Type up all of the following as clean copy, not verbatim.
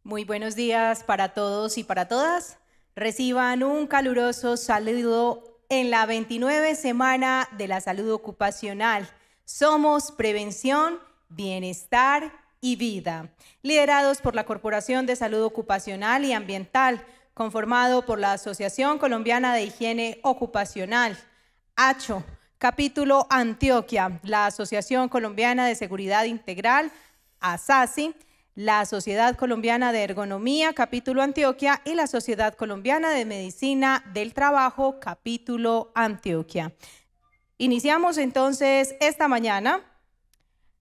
Muy buenos días para todos y para todas. Reciban un caluroso saludo en la 29 semana de la salud ocupacional. Somos Prevención, Bienestar y Vida, liderados por la Corporación de Salud Ocupacional y Ambiental, conformado por la Asociación Colombiana de Higiene Ocupacional, ACHO, Capítulo Antioquia, la Asociación Colombiana de Seguridad Integral, ASASI, la Sociedad Colombiana de Ergonomía, Capítulo Antioquia, y la Sociedad Colombiana de Medicina del Trabajo, Capítulo Antioquia. Iniciamos entonces esta mañana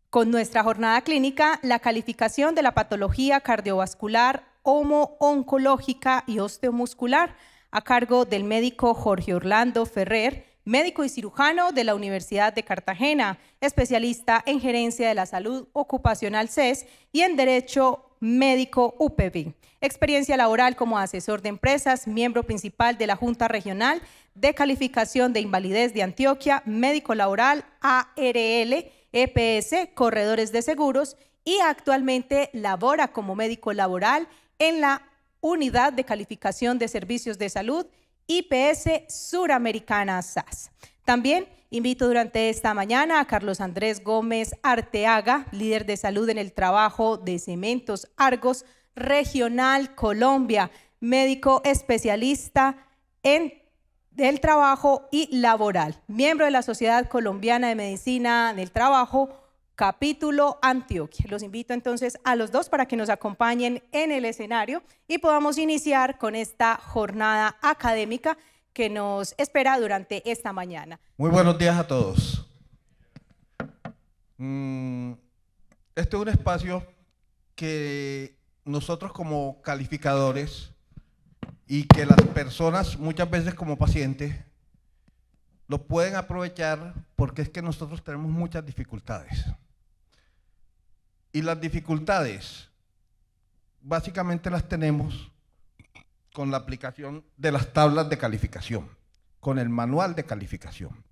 con nuestra jornada clínica, la calificación de la patología cardiovascular, oncológica y osteomuscular, a cargo del médico Jorge Orlando Ferrer, médico y cirujano de la Universidad de Cartagena, especialista en gerencia de la salud ocupacional CES y en derecho médico UPB. Experiencia laboral como asesor de empresas, miembro principal de la Junta Regional de Calificación de Invalidez de Antioquia, médico laboral ARL, EPS, corredores de seguros, y actualmente labora como médico laboral en la Unidad de Calificación de Servicios de Salud IPS Suramericana SAS. También invito durante esta mañana a Carlos Andrés Gómez Arteaga, líder de salud en el trabajo de Cementos Argos Regional Colombia, médico especialista en del trabajo y laboral, miembro de la Sociedad Colombiana de Medicina del Trabajo, Capítulo Antioquia. Los invito entonces a los dos para que nos acompañen en el escenario y podamos iniciar con esta jornada académica que nos espera durante esta mañana. Muy buenos días a todos. Este es un espacio que nosotros como calificadores y que las personas muchas veces como pacientes lo pueden aprovechar porque es que nosotros tenemos muchas dificultades. Y las dificultades básicamente las tenemos con la aplicación de las tablas de calificación, con el manual de calificación.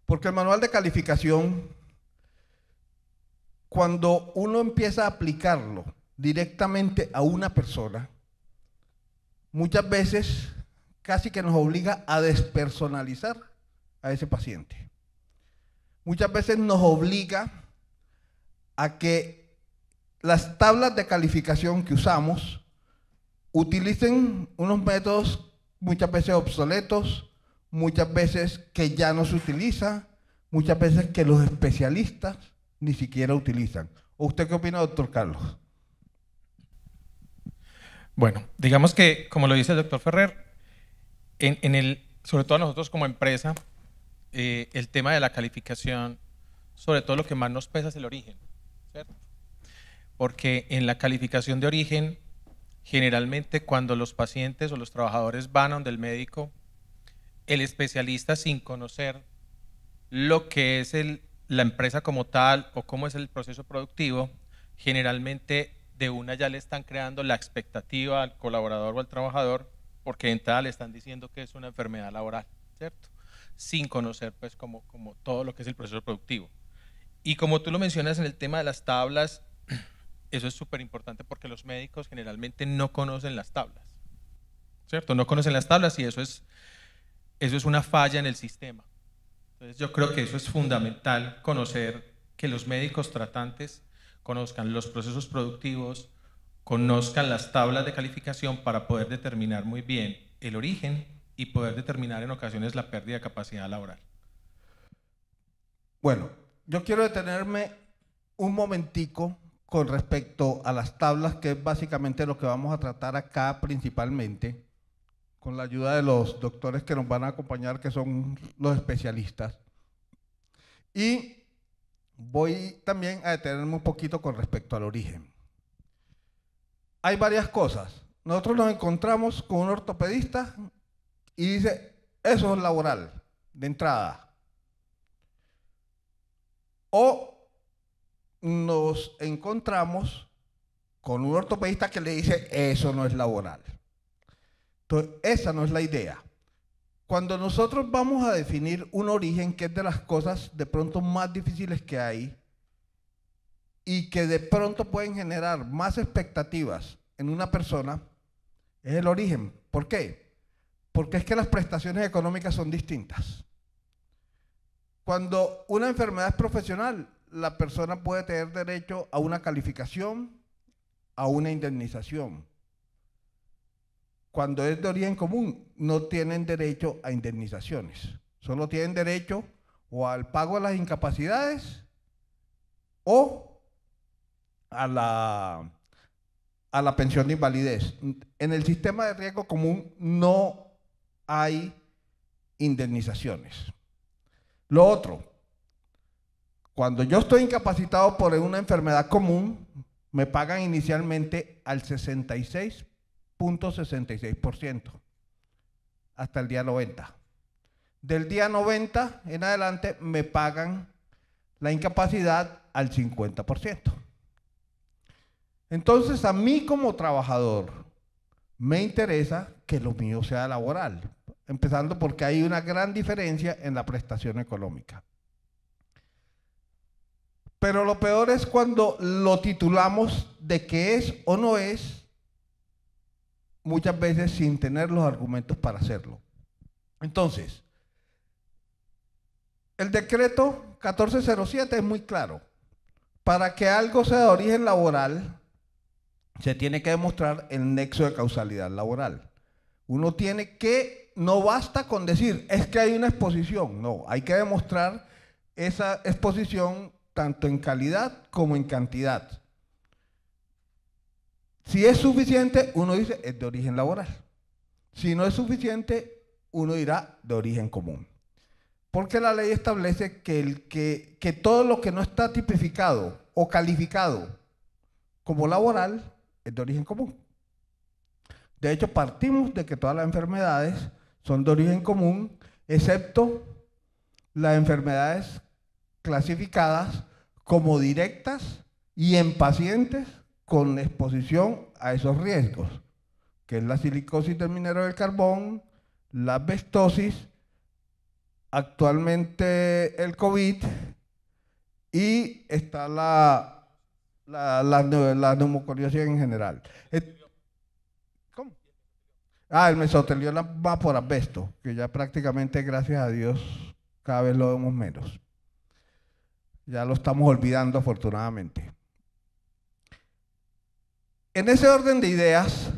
Porque el manual de calificación, cuando uno empieza a aplicarlo directamente a una persona, muchas veces casi que nos obliga a despersonalizar a ese paciente. Muchas veces nos obliga a que las tablas de calificación que usamos utilicen unos métodos muchas veces obsoletos, muchas veces que ya no se utilizan, muchas veces que los especialistas ni siquiera utilizan. ¿O usted qué opina, doctor Carlos? Bueno, digamos que, como lo dice el doctor Ferrer, sobre todo a nosotros como empresa, el tema de la calificación, sobre todo lo que más nos pesa es el origen, ¿cierto? Porque en la calificación de origen, generalmente cuando los pacientes o los trabajadores van a donde el médico, el especialista, sin conocer lo que es la empresa como tal o cómo es el proceso productivo, generalmente de una ya le están creando la expectativa al colaborador o al trabajador, porque de entrada le están diciendo que es una enfermedad laboral, ¿cierto? Sin conocer pues como todo lo que es el proceso productivo. Y como tú lo mencionas en el tema de las tablas, eso es súper importante porque los médicos generalmente no conocen las tablas, ¿cierto? No conocen las tablas y eso es una falla en el sistema. Entonces yo creo que eso es fundamental, conocer que los médicos tratantes conozcan los procesos productivos, conozcan las tablas de calificación para poder determinar muy bien el origen y poder determinar en ocasiones la pérdida de capacidad laboral. Bueno, yo quiero detenerme un momentico con respecto a las tablas, que es básicamente lo que vamos a tratar acá principalmente, con la ayuda de los doctores que nos van a acompañar, que son los especialistas. Y voy también a detenerme un poquito con respecto al origen. Hay varias cosas. Nosotros nos encontramos con un ortopedista y dice, eso es laboral, de entrada. O nos encontramos con un ortopedista que le dice, eso no es laboral. Entonces, esa no es la idea. Cuando nosotros vamos a definir un origen, que es de las cosas de pronto más difíciles que hay, y que de pronto pueden generar más expectativas en una persona es el origen. ¿Por qué? Porque es que las prestaciones económicas son distintas. Cuando una enfermedad es profesional, la persona puede tener derecho a una calificación, a una indemnización. Cuando es de origen común, no tienen derecho a indemnizaciones. Solo tienen derecho o al pago de las incapacidades o a la pensión de invalidez. En el sistema de riesgo común no hay indemnizaciones. Lo otro, cuando yo estoy incapacitado por una enfermedad común, me pagan inicialmente al 66.66% hasta el día 90. Del día 90 en adelante me pagan la incapacidad al 50%. Entonces a mí como trabajador me interesa que lo mío sea laboral, empezando porque hay una gran diferencia en la prestación económica. Pero lo peor es cuando lo titulamos de que es o no es, muchas veces sin tener los argumentos para hacerlo. Entonces, el decreto 1407 es muy claro. Para que algo sea de origen laboral, se tiene que demostrar el nexo de causalidad laboral. Uno tiene que, no basta con decir, es que hay una exposición. No, hay que demostrar esa exposición tanto en calidad como en cantidad. Si es suficiente, uno dice, es de origen laboral. Si no es suficiente, uno dirá de origen común. Porque la ley establece que todo lo que no está tipificado o calificado como laboral es de origen común. De hecho, partimos de que todas las enfermedades son de origen común, excepto las enfermedades clasificadas como directas y en pacientes con exposición a esos riesgos, que es la silicosis del minero del carbón, la asbestosis, actualmente el COVID, y está la neumoconiosis en general. ¿Cómo? El mesotelioma va por asbesto, que ya prácticamente, gracias a Dios, cada vez lo vemos menos. Ya lo estamos olvidando, afortunadamente. En ese orden de ideas,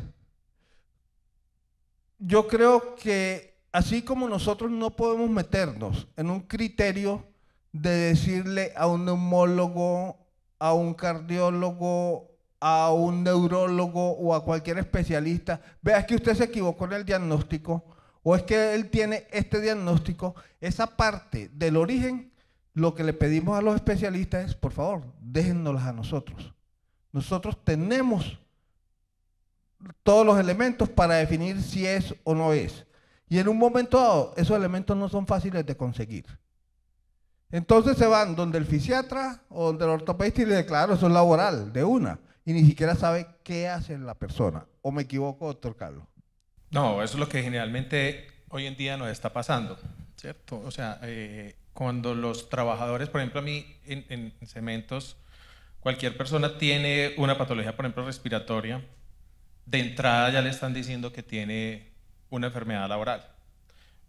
yo creo que así como nosotros no podemos meternos en un criterio de decirle a un neumólogo, a un cardiólogo, a un neurólogo o a cualquier especialista, vea, es que usted se equivocó en el diagnóstico o es que él tiene este diagnóstico, esa parte del origen, lo que le pedimos a los especialistas es, por favor, déjennoslas a nosotros. Nosotros tenemos todos los elementos para definir si es o no es. Y en un momento dado, esos elementos no son fáciles de conseguir. Entonces se van donde el fisiatra o donde el ortopedista y le declaran, eso es laboral, de una. Y ni siquiera sabe qué hace la persona. ¿O me equivoco, doctor Carlos? No, eso es lo que generalmente hoy en día nos está pasando, ¿cierto? O sea, cuando los trabajadores, por ejemplo, a mí en cementos, cualquier persona tiene una patología, por ejemplo, respiratoria, de entrada ya le están diciendo que tiene una enfermedad laboral.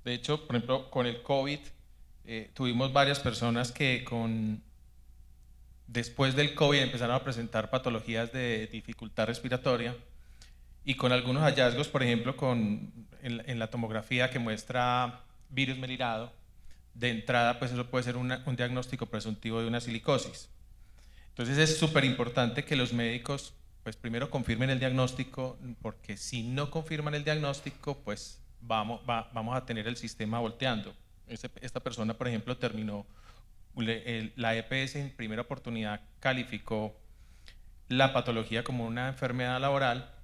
De hecho, por ejemplo, con el COVID, tuvimos varias personas que después del COVID empezaron a presentar patologías de dificultad respiratoria y con algunos hallazgos, por ejemplo, en la tomografía que muestra virus melirado, de entrada, pues eso puede ser un diagnóstico presuntivo de una silicosis. Entonces es súper importante que los médicos, pues primero confirmen el diagnóstico, porque si no confirman el diagnóstico, pues vamos a tener el sistema volteando. Esta persona, por ejemplo, terminó, la EPS en primera oportunidad calificó la patología como una enfermedad laboral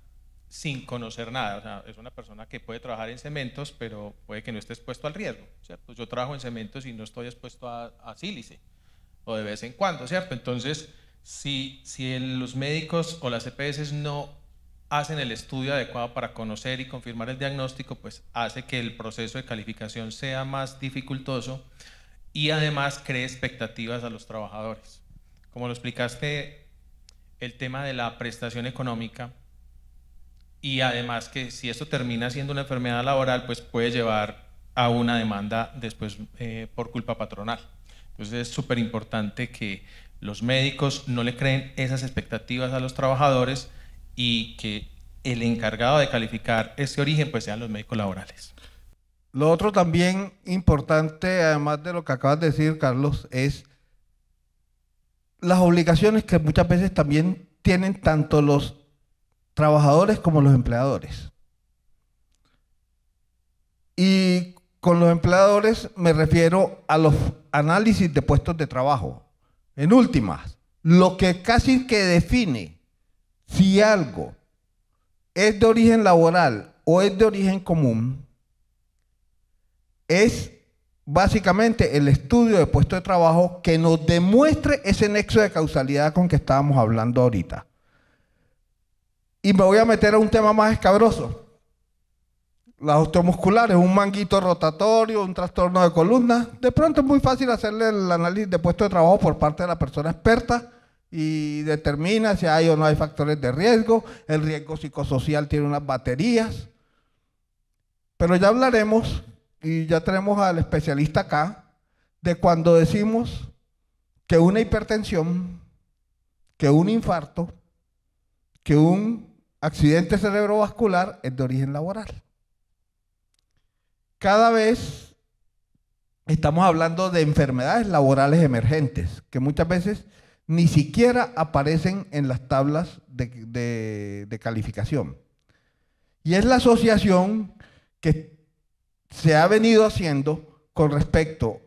sin conocer nada. O sea, es una persona que puede trabajar en cementos, pero puede que no esté expuesto al riesgo, ¿cierto? Yo trabajo en cementos y no estoy expuesto a sílice, o de vez en cuando, ¿cierto? Entonces, si los médicos o las EPS no hacen el estudio adecuado para conocer y confirmar el diagnóstico, pues hace que el proceso de calificación sea más dificultoso y además cree expectativas a los trabajadores. Como lo explicaste el tema de la prestación económica, y además que si esto termina siendo una enfermedad laboral, pues puede llevar a una demanda después por culpa patronal. Entonces es súper importante que los médicos no le creen esas expectativas a los trabajadores y que el encargado de calificar ese origen pues sean los médicos laborales. Lo otro también importante, además de lo que acabas de decir, Carlos, es las obligaciones que muchas veces también tienen tanto los trabajadores como los empleadores. Y con los empleadores me refiero a los análisis de puestos de trabajo. En últimas, lo que casi que define si algo es de origen laboral o es de origen común es básicamente el estudio de puesto de trabajo que nos demuestre ese nexo de causalidad con que estábamos hablando ahorita. Y me voy a meter a un tema más escabroso. Las osteomusculares, un manguito rotatorio, un trastorno de columna. De pronto es muy fácil hacerle el análisis de puesto de trabajo por parte de la persona experta y determina si hay o no hay factores de riesgo. El riesgo psicosocial tiene unas baterías. Pero ya hablaremos, y ya tenemos al especialista acá, de cuando decimos que una hipertensión, que un infarto, que un accidente cerebrovascular es de origen laboral. Cada vez estamos hablando de enfermedades laborales emergentes, que muchas veces ni siquiera aparecen en las tablas de calificación. Y es la asociación que se ha venido haciendo con respecto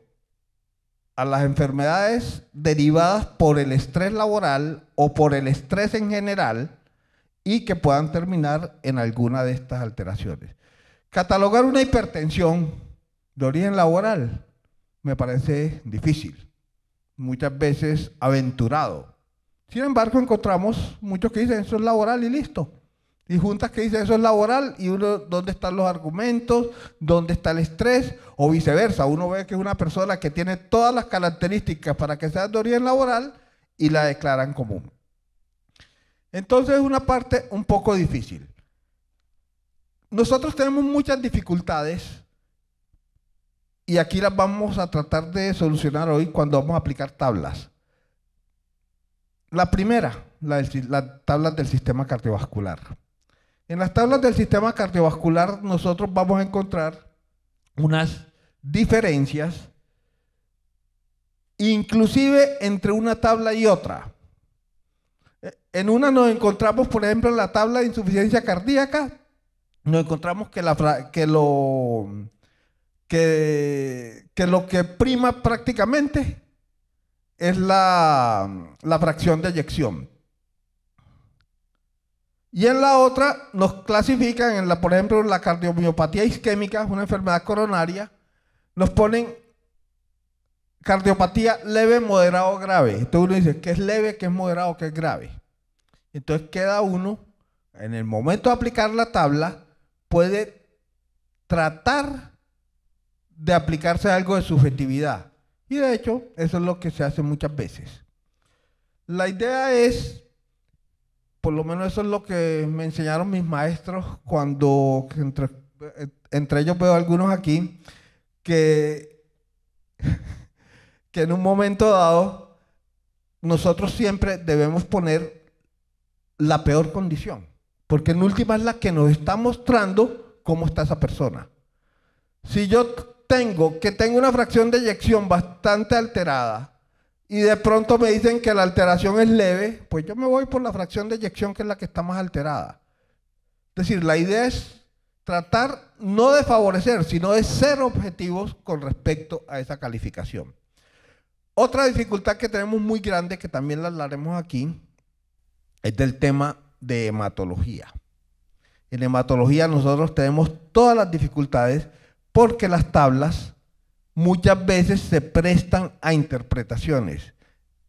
a las enfermedades derivadas por el estrés laboral o por el estrés en general y que puedan terminar en alguna de estas alteraciones. Catalogar una hipertensión de origen laboral me parece difícil, muchas veces aventurado. Sin embargo, encontramos muchos que dicen eso es laboral y listo. Y juntas que dicen eso es laboral y uno, ¿dónde están los argumentos? ¿Dónde está el estrés? O viceversa, uno ve que es una persona que tiene todas las características para que sea de origen laboral y la declaran común. Entonces es una parte un poco difícil. Nosotros tenemos muchas dificultades y aquí las vamos a tratar de solucionar hoy cuando vamos a aplicar tablas. La primera, las tablas del sistema cardiovascular. En las tablas del sistema cardiovascular nosotros vamos a encontrar unas diferencias, inclusive entre una tabla y otra. En una nos encontramos, por ejemplo, en la tabla de insuficiencia cardíaca, nos encontramos que lo que prima prácticamente es la fracción de eyección. Y en la otra nos clasifican, por ejemplo, la cardiomiopatía isquémica, una enfermedad coronaria, nos ponen cardiopatía leve, moderado, grave. Entonces uno dice, ¿qué es leve, qué es moderado, qué es grave? Entonces queda uno, en el momento de aplicar la tabla, puede tratar de aplicarse algo de subjetividad. Y de hecho, eso es lo que se hace muchas veces. La idea es, por lo menos eso es lo que me enseñaron mis maestros cuando, entre ellos veo algunos aquí, que en un momento dado, nosotros siempre debemos poner la peor condición, porque en última es la que nos está mostrando cómo está esa persona. Si yo tengo una fracción de eyección bastante alterada y de pronto me dicen que la alteración es leve, pues yo me voy por la fracción de eyección que es la que está más alterada. Es decir, la idea es tratar no de favorecer, sino de ser objetivos con respecto a esa calificación. Otra dificultad que tenemos muy grande, que también la hablaremos aquí, es del tema de hematología. En hematología nosotros tenemos todas las dificultades porque las tablas muchas veces se prestan a interpretaciones.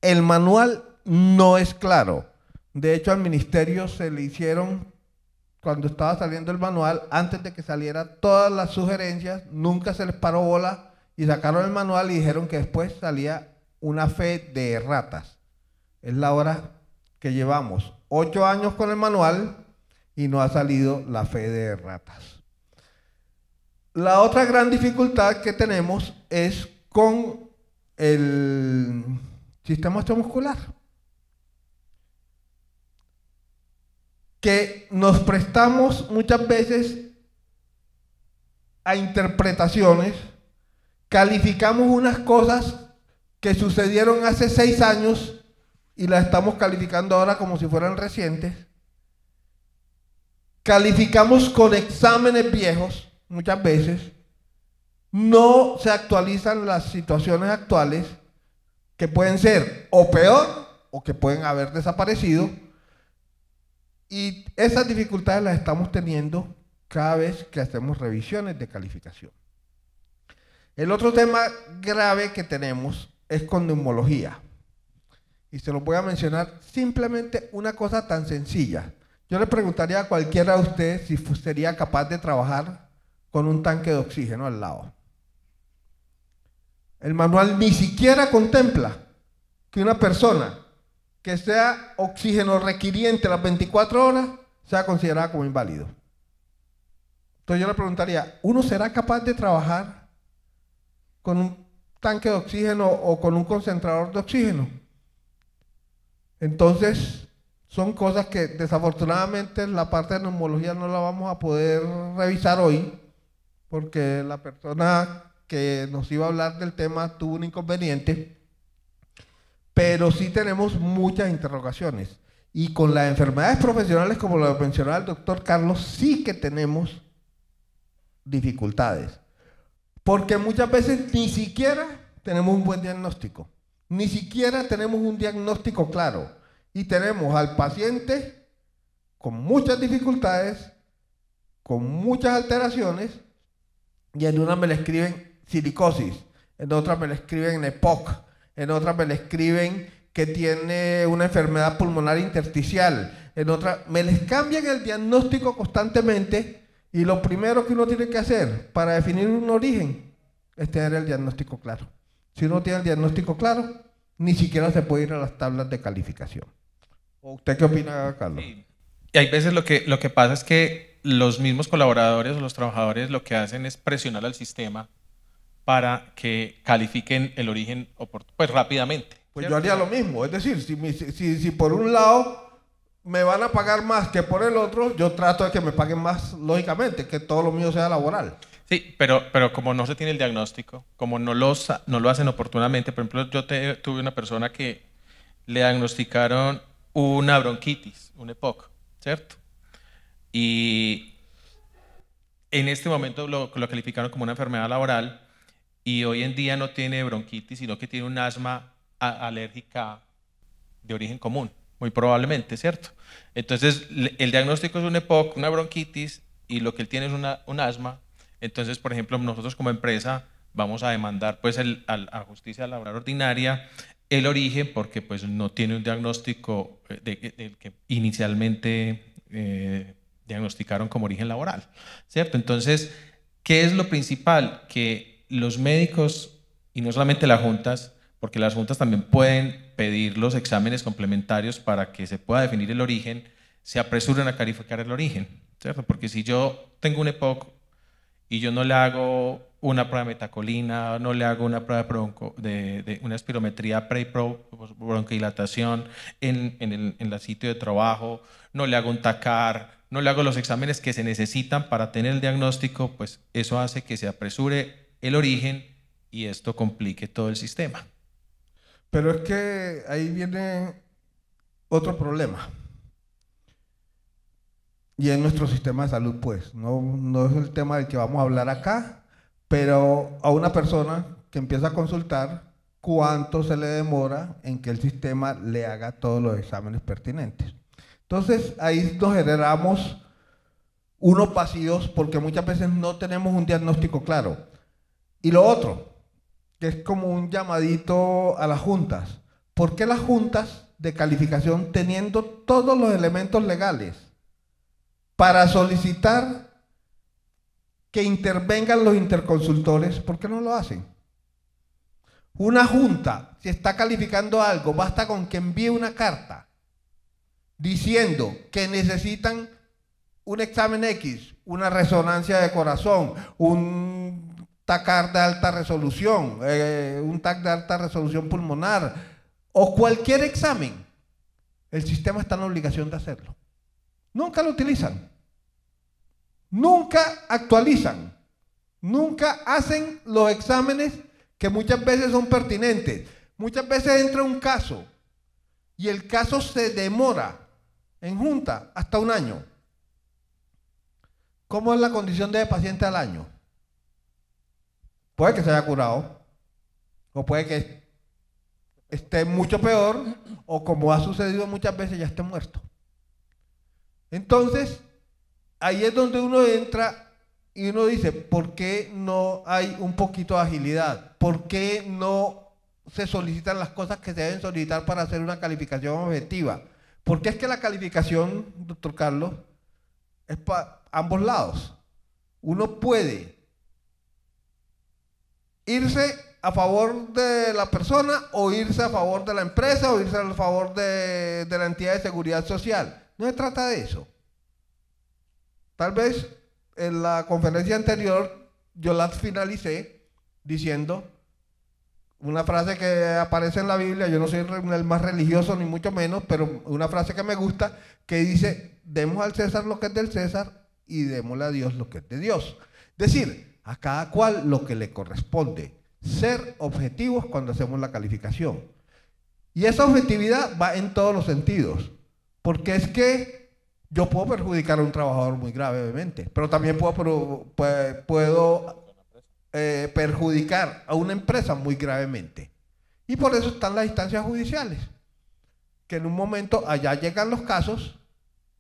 El manual no es claro. De hecho, al ministerio se le hicieron, cuando estaba saliendo el manual, antes de que saliera todas las sugerencias, nunca se les paró bola y sacaron el manual y dijeron que después salía una fe de erratas. Es la hora que llevamos 8 años con el manual y no ha salido la fe de erratas. La otra gran dificultad que tenemos es con el sistema osteomuscular, que nos prestamos muchas veces a interpretaciones, calificamos unas cosas que sucedieron hace 6 años y las estamos calificando ahora como si fueran recientes. Calificamos con exámenes viejos muchas veces, no se actualizan las situaciones actuales que pueden ser o peor o que pueden haber desaparecido, y esas dificultades las estamos teniendo cada vez que hacemos revisiones de calificación. El otro tema grave que tenemos es con neumología, y se lo voy a mencionar simplemente una cosa tan sencilla. Yo le preguntaría a cualquiera de ustedes si sería capaz de trabajar con un tanque de oxígeno al lado. El manual ni siquiera contempla que una persona que sea oxígeno requiriente las 24 horas sea considerada como inválido. Entonces yo le preguntaría, ¿uno será capaz de trabajar con un tanque de oxígeno o con un concentrador de oxígeno? Entonces, son cosas que desafortunadamente la parte de neumología no la vamos a poder revisar hoy, porque la persona que nos iba a hablar del tema tuvo un inconveniente, pero sí tenemos muchas interrogaciones. Y con las enfermedades profesionales, como lo mencionaba el doctor Carlos, sí que tenemos dificultades, porque muchas veces ni siquiera tenemos un buen diagnóstico, ni siquiera tenemos un diagnóstico claro, y tenemos al paciente con muchas dificultades, con muchas alteraciones, y en una me le escriben silicosis, en otra me le escriben EPOC, en otra me le escriben que tiene una enfermedad pulmonar intersticial, en otra me les cambian el diagnóstico constantemente, y lo primero que uno tiene que hacer para definir un origen es tener el diagnóstico claro. Si uno tiene el diagnóstico claro, ni siquiera se puede ir a las tablas de calificación. ¿Usted qué opina, Carlos? Sí. Y hay veces lo que pasa es que los mismos colaboradores o los trabajadores lo que hacen es presionar al sistema para que califiquen el origen pues rápidamente. Pues yo haría lo mismo, es decir, si por un lado me van a pagar más que por el otro, yo trato de que me paguen más, lógicamente, que todo lo mío sea laboral. Sí, pero como no se tiene el diagnóstico, como no lo hacen oportunamente, por ejemplo, yo tuve una persona que le diagnosticaron una bronquitis, un EPOC, ¿cierto? Y en este momento lo calificaron como una enfermedad laboral, y hoy en día no tiene bronquitis, sino que tiene un asma alérgica de origen común, muy probablemente, ¿cierto? Entonces, el diagnóstico es un EPOC, una bronquitis, y lo que él tiene es un asma. Entonces, por ejemplo, nosotros como empresa vamos a demandar pues a Justicia Laboral Ordinaria el origen, porque pues no tiene un diagnóstico del que inicialmente diagnosticaron como origen laboral, ¿cierto? Entonces, ¿qué es lo principal? Que los médicos, y no solamente las juntas, porque las juntas también pueden pedir los exámenes complementarios para que se pueda definir el origen, se apresuren a calificar el origen, ¿cierto? Porque si yo tengo un EPOC y yo no le hago una prueba de metacolina, no le hago una prueba de una espirometría pre y bronquodilatación en el sitio de trabajo, no le hago un TACAR, no le hago los exámenes que se necesitan para tener el diagnóstico, pues eso hace que se apresure el origen y esto complique todo el sistema. Pero es que ahí viene otro problema. Y en nuestro sistema de salud, pues, no es el tema del que vamos a hablar acá, pero a una persona que empieza a consultar, ¿cuánto se le demora en que el sistema le haga todos los exámenes pertinentes? Entonces, ahí nos generamos unos vacíos porque muchas veces no tenemos un diagnóstico claro. Y lo otro, que es como un llamadito a las juntas. ¿Por qué las juntas de calificación, teniendo todos los elementos legales para solicitar que intervengan los interconsultores, por qué no lo hacen? Una junta, si está calificando algo, basta con que envíe una carta diciendo que necesitan un examen X, una resonancia de corazón, un TAC de alta resolución, un TAC de alta resolución pulmonar o cualquier examen, el sistema está en la obligación de hacerlo. Nunca lo utilizan, nunca actualizan, nunca hacen los exámenes que muchas veces son pertinentes. Muchas veces entra un caso y el caso se demora en junta hasta un año. ¿Cómo es la condición de paciente al año? Puede que se haya curado, o puede que esté mucho peor, o como ha sucedido muchas veces, ya esté muerto. Entonces, ahí es donde uno entra y uno dice, ¿por qué no hay un poquito de agilidad? ¿Por qué no se solicitan las cosas que se deben solicitar para hacer una calificación objetiva? Porque es que la calificación, doctor Carlos, es para ambos lados. Uno puede irse a favor de la persona o irse a favor de la empresa o irse a favor de la entidad de seguridad social. No se trata de eso. Tal vez en la conferencia anterior yo la finalicé diciendo una frase que aparece en la Biblia. Yo no soy el más religioso ni mucho menos, pero una frase que me gusta que dice: demos al César lo que es del César y démosle a Dios lo que es de Dios. Es decir, a cada cual lo que le corresponde. Ser objetivos cuando hacemos la calificación. Y esa objetividad va en todos los sentidos, porque es que yo puedo perjudicar a un trabajador muy gravemente, pero también puedo perjudicar a una empresa muy gravemente. Y por eso están las instancias judiciales, que en un momento allá llegan los casos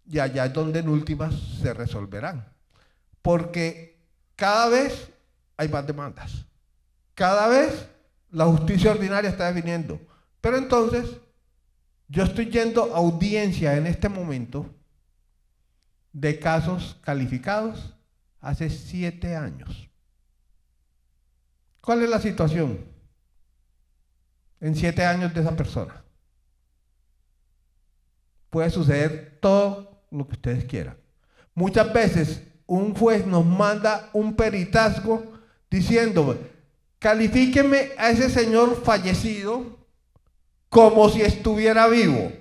y allá es donde en últimas se resolverán. Porque cada vez hay más demandas. Cada vez la justicia ordinaria está definiendo. Pero entonces, yo estoy yendo a audiencia en este momento de casos calificados hace 7 años. ¿Cuál es la situación en 7 años de esa persona? Puede suceder todo lo que ustedes quieran. Muchas veces un juez nos manda un peritazgo diciendo: califíqueme a ese señor fallecido como si estuviera vivo.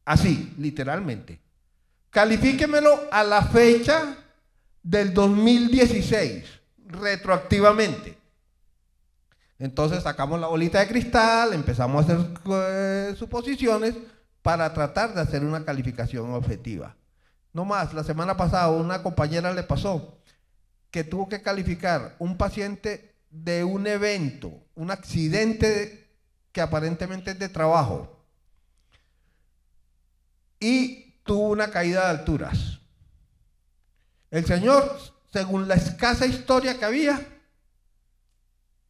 Así, literalmente. Califíquemelo a la fecha del 2016, retroactivamente. Entonces sacamos la bolita de cristal, empezamos a hacer suposiciones para tratar de hacer una calificación objetiva. No más, la semana pasada a una compañera le pasó que tuvo que calificar un paciente de un evento, un accidente que aparentemente es de trabajo, y tuvo una caída de alturas. El señor, según la escasa historia que había,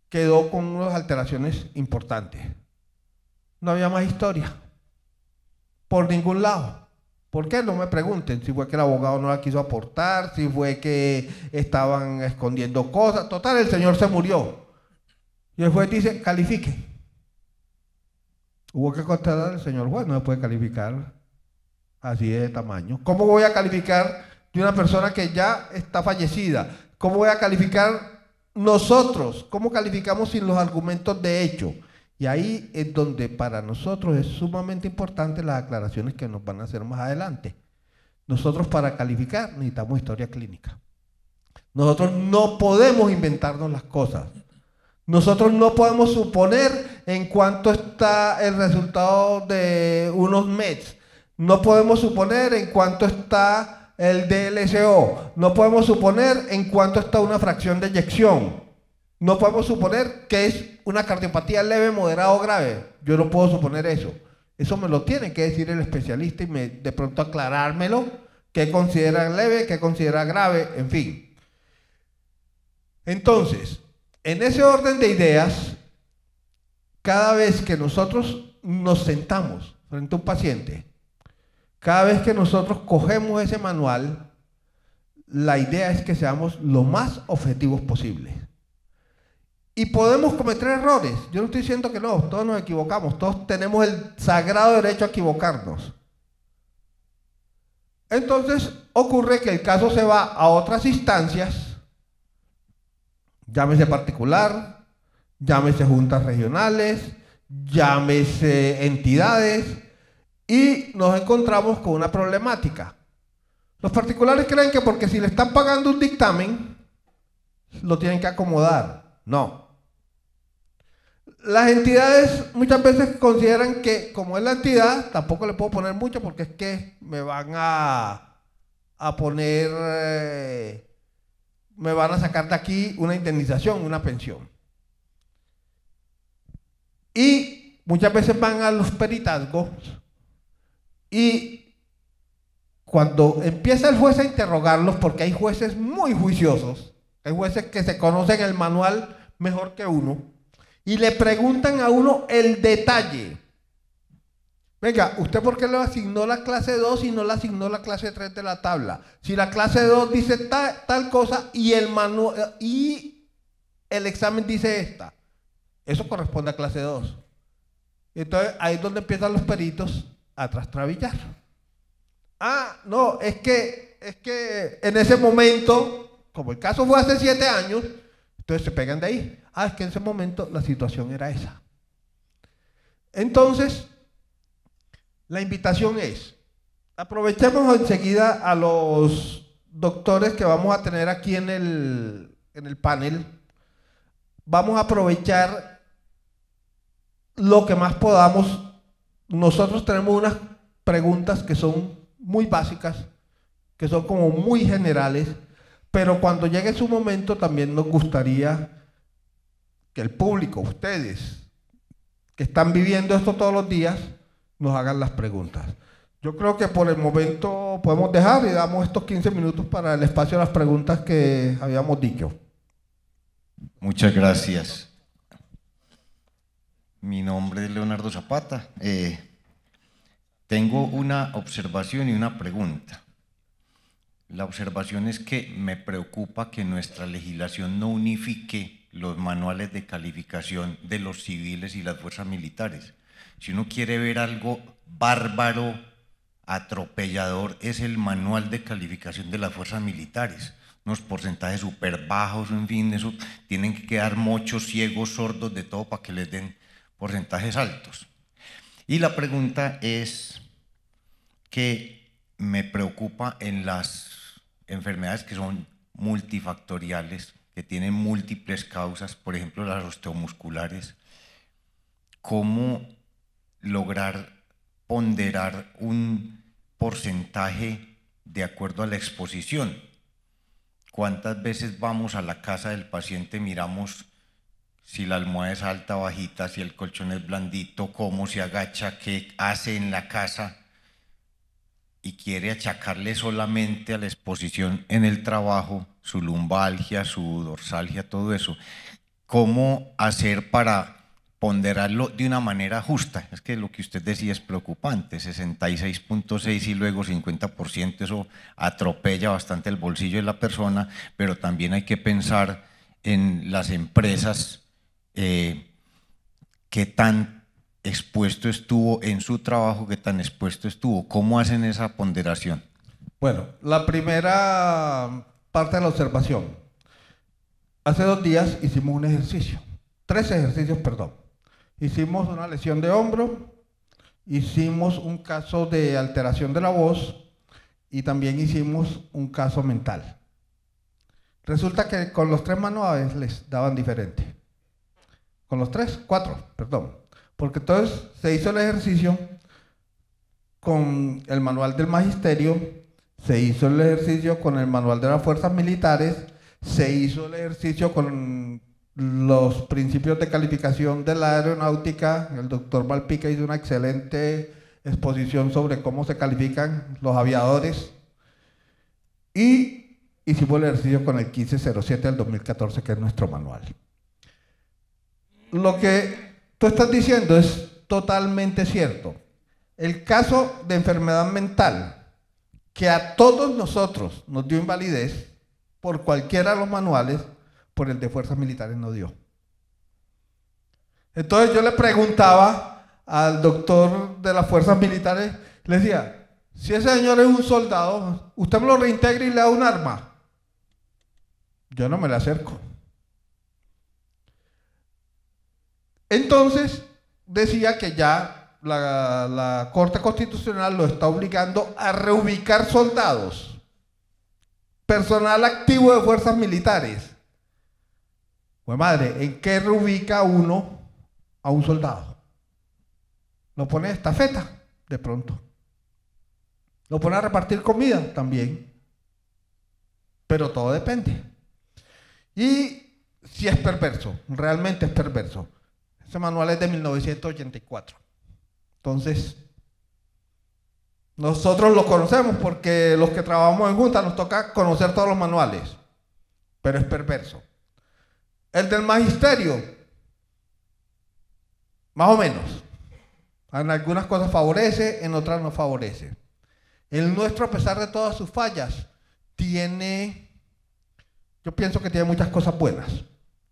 quedó con unas alteraciones importantes. No había más historia por ningún lado. ¿Por qué? No me pregunten si fue que el abogado no la quiso aportar, si fue que estaban escondiendo cosas. Total, el señor se murió. Y el juez dice: califique. Hubo que constatar al señor juez: no se puede calificar así de tamaño. ¿Cómo voy a calificar de una persona que ya está fallecida? ¿Cómo voy a calificar nosotros? ¿Cómo calificamos sin los argumentos de hecho? Y ahí es donde para nosotros es sumamente importante las aclaraciones que nos van a hacer más adelante. Nosotros, para calificar, necesitamos historia clínica. Nosotros no podemos inventarnos las cosas. Nosotros no podemos suponer en cuánto está el resultado de unos METs. No podemos suponer en cuánto está el DLCO. No podemos suponer en cuánto está una fracción de eyección. No podemos suponer que es una cardiopatía leve, moderada o grave. Yo no puedo suponer eso. Eso me lo tiene que decir el especialista y de pronto aclarármelo, qué considera leve, qué considera grave, en fin. Entonces, en ese orden de ideas, cada vez que nosotros nos sentamos frente a un paciente, cada vez que nosotros cogemos ese manual, la idea es que seamos lo más objetivos posible. Y podemos cometer errores. Yo no estoy diciendo que no, todos nos equivocamos, todos tenemos el sagrado derecho a equivocarnos. Entonces ocurre que el caso se va a otras instancias, llámese particular, llámese juntas regionales, llámese entidades, y nos encontramos con una problemática. Los particulares creen que porque si le están pagando un dictamen, lo tienen que acomodar. No. Las entidades muchas veces consideran que como es la entidad, tampoco le puedo poner mucho porque es que me van a poner, me van a sacar de aquí una indemnización, una pensión. Y muchas veces van a los peritazgos y cuando empieza el juez a interrogarlos, porque hay jueces muy juiciosos, hay jueces que se conocen el manual mejor que uno, y le preguntan a uno el detalle. Venga, ¿usted por qué le asignó la clase 2 y no le asignó la clase 3 de la tabla? Si la clase 2 dice tal cosa y el manual y el examen dice esta, eso corresponde a clase 2. Entonces ahí es donde empiezan los peritos a trastrabillar. Ah, no, es que en ese momento, como el caso fue hace 7 años, entonces se pegan de ahí. Ah, es que en ese momento la situación era esa. Entonces, la invitación es, aprovechemos enseguida a los doctores que vamos a tener aquí en el panel. Vamos a aprovechar lo que más podamos. Nosotros tenemos unas preguntas que son muy básicas, que son como muy generales, pero cuando llegue su momento también nos gustaría que el público, ustedes, que están viviendo esto todos los días, nos hagan las preguntas. Yo creo que por el momento podemos dejar y damos estos 15 minutos para el espacio de las preguntas que habíamos dicho. Muchas gracias. Mi nombre es Leonardo Zapata. Tengo una observación y una pregunta. La observación es que me preocupa que nuestra legislación no unifique los manuales de calificación de los civiles y las fuerzas militares. Si uno quiere ver algo bárbaro, atropellador, es el manual de calificación de las fuerzas militares. Unos porcentajes súper bajos, en fin, eso tienen que quedar mochos, ciegos, sordos, de todo para que les den porcentajes altos. Y la pregunta es que me preocupa en las enfermedades que son multifactoriales, que tienen múltiples causas, por ejemplo las osteomusculares, ¿cómo lograr ponderar un porcentaje de acuerdo a la exposición? ¿Cuántas veces vamos a la casa del paciente, miramos si la almohada es alta o bajita, si el colchón es blandito, cómo se agacha, qué hace en la casa, y quiere achacarle solamente a la exposición en el trabajo, su lumbalgia, su dorsalgia, todo eso? ¿Cómo hacer para ponderarlo de una manera justa? Es que lo que usted decía es preocupante, 66.6 y luego 50%, eso atropella bastante el bolsillo de la persona, pero también hay que pensar en las empresas, qué tan expuesto estuvo en su trabajo, qué tan expuesto estuvo, ¿cómo hacen esa ponderación? Bueno, la primera parte de la observación. Hace 2 días hicimos un ejercicio, 3 ejercicios, perdón. Hicimos una lesión de hombro, hicimos un caso de alteración de la voz y también hicimos un caso mental. Resulta que con los 3 manuales les daban diferente. Con los 4, perdón. Porque entonces se hizo el ejercicio con el manual del magisterio, se hizo el ejercicio con el manual de las fuerzas militares, se hizo el ejercicio con los principios de calificación de la aeronáutica. El doctor Malpica hizo una excelente exposición sobre cómo se califican los aviadores. Y hicimos el ejercicio con el 1507 del 2014, que es nuestro manual. Lo que tú estás diciendo es totalmente cierto. El caso de enfermedad mental, que a todos nosotros nos dio invalidez por cualquiera de los manuales, por el de fuerzas militares no dio. Entonces yo le preguntaba al doctor de las fuerzas militares, le decía, Si ese señor es un soldado, usted me lo reintegra y le da un arma. Yo no me le acerco. Entonces, decía que ya la Corte Constitucional lo está obligando a reubicar soldados, personal activo de fuerzas militares. Pues madre, ¿en qué reubica uno a un soldado? Lo pone de estafeta, de pronto. Lo pone a repartir comida, también. Pero todo depende. Y si es perverso, realmente es perverso. Ese manual es de 1984. Entonces, nosotros lo conocemos porque los que trabajamos en Junta nos toca conocer todos los manuales. Pero es perverso. El del magisterio, más o menos. En algunas cosas favorece, en otras no favorece. El nuestro, a pesar de todas sus fallas, yo pienso que tiene muchas cosas buenas.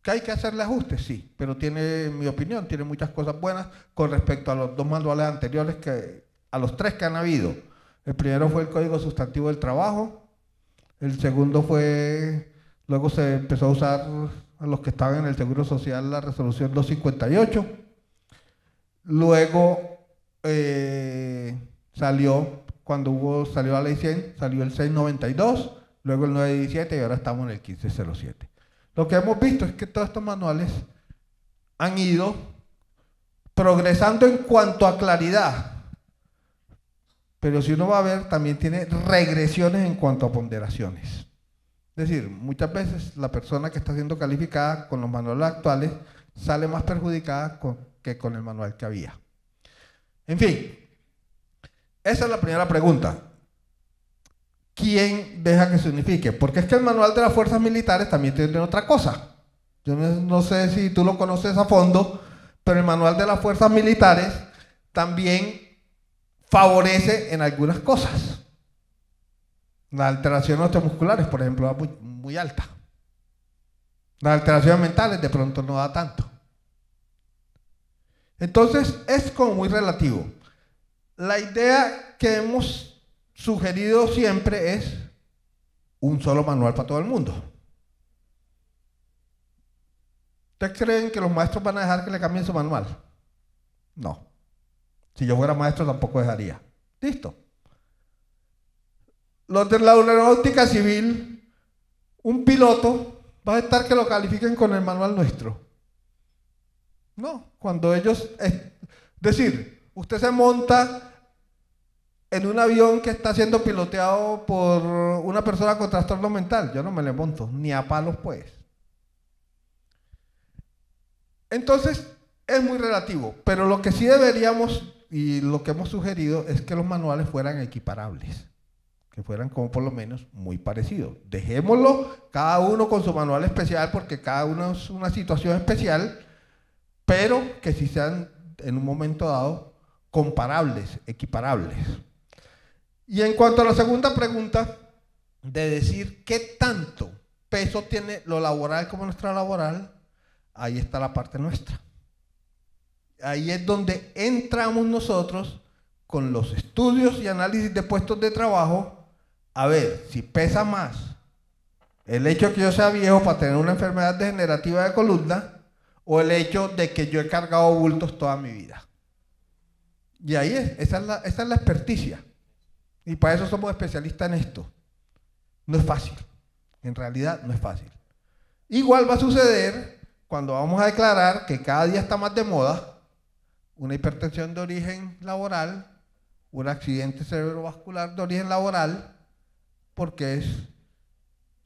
¿Que hay que hacerle ajustes? Sí, pero tiene, en mi opinión, tiene muchas cosas buenas con respecto a los dos manuales anteriores, a los tres que han habido. El primero fue el Código Sustantivo del Trabajo, el segundo fue, luego se empezó a usar a los que estaban en el Seguro Social la Resolución 258, luego salió la Ley 100, salió el 692, luego el 917 y ahora estamos en el 1507. Lo que hemos visto es que todos estos manuales han ido progresando en cuanto a claridad, pero si uno va a ver, también tiene regresiones en cuanto a ponderaciones. Es decir, muchas veces la persona que está siendo calificada con los manuales actuales sale más perjudicada que con el manual que había. En fin, esa es la primera pregunta. ¿Quién deja que se unifique? Porque es que el manual de las fuerzas militares también tiene otra cosa. Yo no sé si tú lo conoces a fondo, pero el manual de las fuerzas militares también favorece en algunas cosas. Las alteraciones osteomusculares, por ejemplo, va muy alta. Las alteraciones mentales de pronto no da tanto. Entonces es como muy relativo. La idea que hemos sugerido siempre es un solo manual para todo el mundo. ¿Ustedes creen que los maestros van a dejar que le cambien su manual? No. Si yo fuera maestro tampoco dejaría. Listo. Los de la aeronáutica civil, un piloto, va a estar que lo califiquen con el manual nuestro. No, cuando ellos, decir, usted se monta en un avión que está siendo piloteado por una persona con trastorno mental, yo no me le monto, ni a palos pues. Entonces, es muy relativo, pero lo que sí deberíamos, y lo que hemos sugerido, es que los manuales fueran equiparables, que fueran como por lo menos muy parecidos. Dejémoslo, cada uno con su manual especial, porque cada uno es una situación especial, pero que sí sean en un momento dado comparables, equiparables. Y en cuanto a la segunda pregunta, de decir qué tanto peso tiene lo laboral como nuestra laboral, ahí está la parte nuestra. Ahí es donde entramos nosotros con los estudios y análisis de puestos de trabajo, a ver si pesa más el hecho de que yo sea viejo para tener una enfermedad degenerativa de columna o el hecho de que yo he cargado bultos toda mi vida. Y ahí esa es la experticia. Y para eso somos especialistas en esto. No es fácil. En realidad no es fácil. Igual va a suceder cuando vamos a declarar que cada día está más de moda una hipertensión de origen laboral, un accidente cerebrovascular de origen laboral, porque es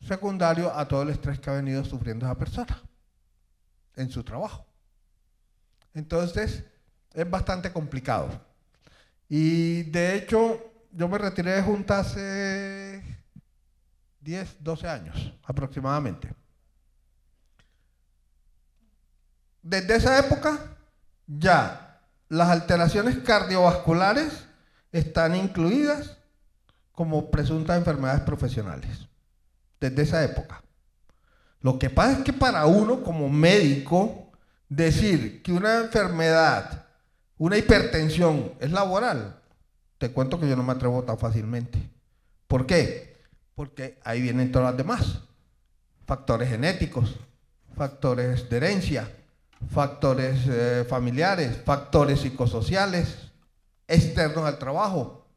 secundario a todo el estrés que ha venido sufriendo esa persona en su trabajo. Entonces, es bastante complicado. Y de hecho, yo me retiré de Junta hace 10, 12 años aproximadamente. Desde esa época, ya las alteraciones cardiovasculares están incluidas como presuntas enfermedades profesionales. Desde esa época. Lo que pasa es que para uno como médico, decir que una enfermedad, una hipertensión es laboral, te cuento que yo no me atrevo tan fácilmente. ¿Por qué? Porque ahí vienen todas las demás. Factores genéticos, factores de herencia, factores familiares, factores psicosociales, externos al trabajo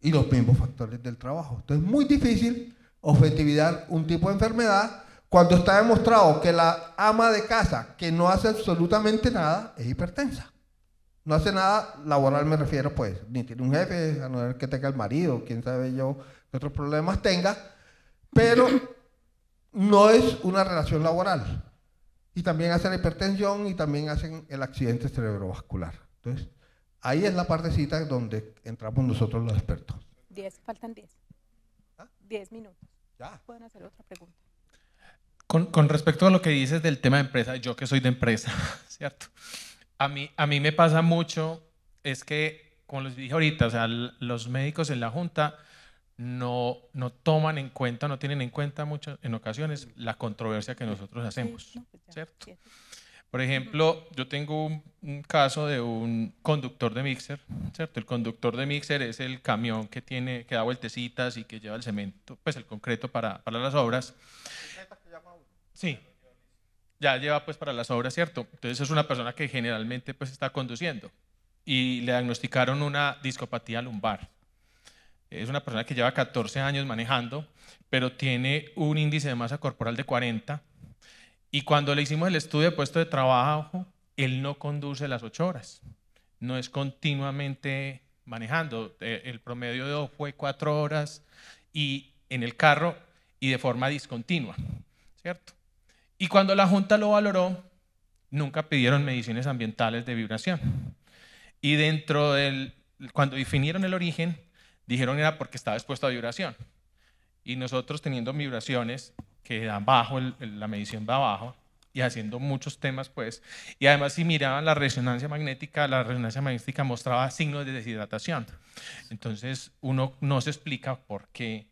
y los mismos factores del trabajo. Entonces es muy difícil objetivar un tipo de enfermedad cuando está demostrado que la ama de casa que no hace absolutamente nada es hipertensa. No hace nada laboral, me refiero, pues, ni tiene un jefe, a no ser que tenga el marido, quién sabe yo qué otros problemas tenga, pero no es una relación laboral. Y también hacen la hipertensión y también hacen el accidente cerebrovascular. Entonces, ahí es la partecita donde entramos nosotros los expertos. Faltan 10. 10 minutos. Ya. Pueden hacer otra pregunta. Con respecto a lo que dices del tema de empresa, yo que soy de empresa, ¿cierto? A mí me pasa mucho, es que, como les dije ahorita, o sea, los médicos en la Junta no toman en cuenta, no tienen en cuenta mucho, en ocasiones, la controversia que nosotros hacemos, ¿cierto? Por ejemplo, yo tengo un caso de un conductor de mixer, ¿cierto? El conductor de mixer es el camión que da vueltecitas y que lleva el cemento, pues el concreto para las obras. Sí, ya lleva pues para las obras, ¿cierto? Entonces es una persona que generalmente pues está conduciendo y le diagnosticaron una discopatía lumbar. Es una persona que lleva 14 años manejando, pero tiene un índice de masa corporal de 40 y cuando le hicimos el estudio de puesto de trabajo, él no conduce las 8 horas, no es continuamente manejando. El promedio fue 4 horas y en el carro y de forma discontinua, ¿cierto? Y cuando la Junta lo valoró, nunca pidieron mediciones ambientales de vibración. Y cuando definieron el origen, dijeron era porque estaba expuesto a vibración. Y nosotros teniendo vibraciones que dan bajo, la medición va abajo, y haciendo muchos temas, pues. Y además si miraban la resonancia magnética mostraba signos de deshidratación. Entonces uno no se explica por qué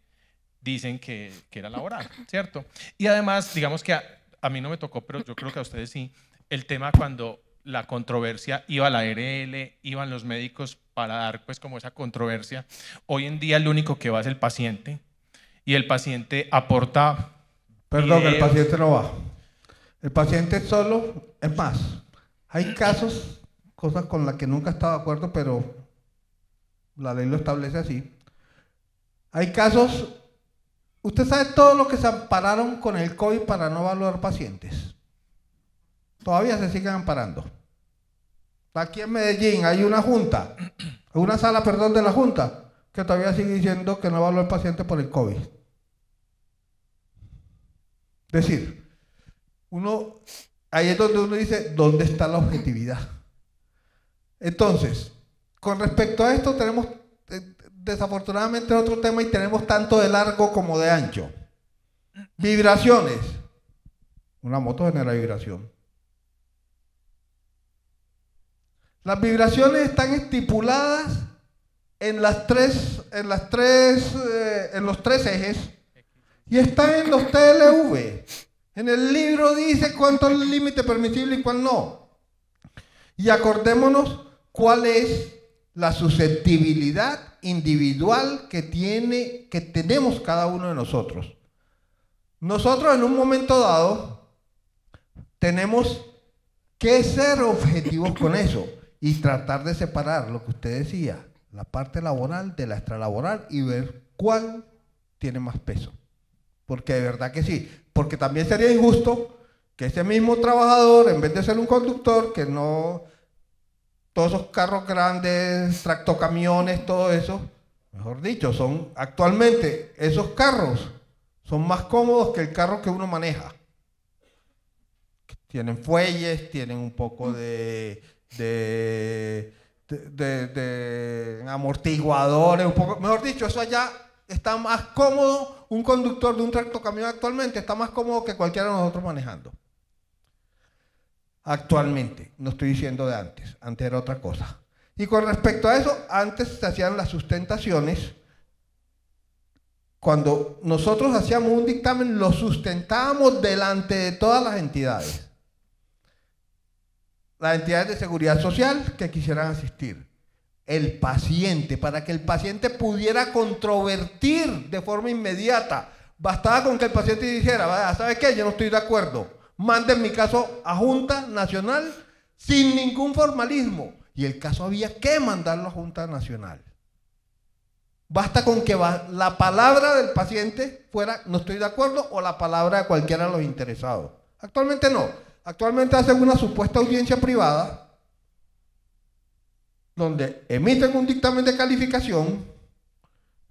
dicen que era laboral, ¿cierto? Y además, digamos que a mí no me tocó, pero yo creo que a ustedes sí, el tema cuando la controversia iba a la ARL, iban los médicos para dar pues como esa controversia. Hoy en día el único que va es el paciente y el paciente aporta... Perdón, el paciente no va. El paciente solo, es más, hay casos, cosas con las que nunca he estado de acuerdo, pero la ley lo establece así. Hay casos... ¿Usted sabe todo lo que se ampararon con el COVID para no evaluar pacientes? Todavía se siguen amparando. Aquí en Medellín hay una junta, una sala, perdón, de la junta, que todavía sigue diciendo que no evaluó al paciente por el COVID. Es decir, ahí es donde uno dice, ¿dónde está la objetividad? Entonces, con respecto a esto tenemos... desafortunadamente otro tema y tenemos tanto de largo como de ancho. Vibraciones. Una moto genera vibración. Las vibraciones están estipuladas en los tres ejes y están en los TLV. En el libro dice cuánto es el límite permisible y cuál no. Y acordémonos cuál es la susceptibilidad individual que tenemos cada uno de nosotros. Nosotros en un momento dado tenemos que ser objetivos con eso y tratar de separar lo que usted decía, la parte laboral de la extralaboral y ver cuál tiene más peso. Porque de verdad que sí, porque también sería injusto que ese mismo trabajador, en vez de ser un conductor, que no... todos esos carros grandes, tractocamiones, todo eso, mejor dicho, actualmente esos carros son más cómodos que el carro que uno maneja. Tienen fuelles, tienen un poco de amortiguadores, un poco, mejor dicho, eso allá está más cómodo. Un conductor de un tractocamión actualmente está más cómodo que cualquiera de nosotros manejando. Actualmente, no estoy diciendo de antes era otra cosa. Y con respecto a eso, antes se hacían las sustentaciones. Cuando nosotros hacíamos un dictamen, lo sustentábamos delante de todas las entidades. Las entidades de seguridad social que quisieran asistir. el paciente, para que el paciente pudiera controvertir de forma inmediata. Bastaba con que el paciente dijera, ¿sabe qué? Yo no estoy de acuerdo. Manden mi caso a Junta Nacional sin ningún formalismo. Y el caso había que mandarlo a Junta Nacional. Basta con que la palabra del paciente fuera no estoy de acuerdo o la palabra de cualquiera de los interesados. Actualmente no. Actualmente hacen una supuesta audiencia privada donde emiten un dictamen de calificación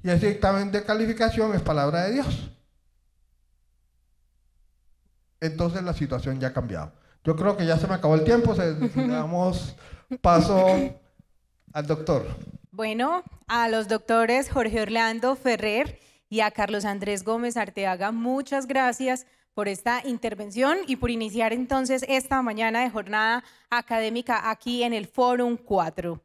y ese dictamen de calificación es palabra de Dios. Entonces la situación ya ha cambiado. Yo creo que ya se me acabó el tiempo, damos paso al doctor. Bueno, a los doctores Jorge Orlando Ferrer y a Carlos Andrés Gómez Arteaga, muchas gracias por esta intervención y por iniciar entonces esta mañana de jornada académica aquí en el Fórum 4.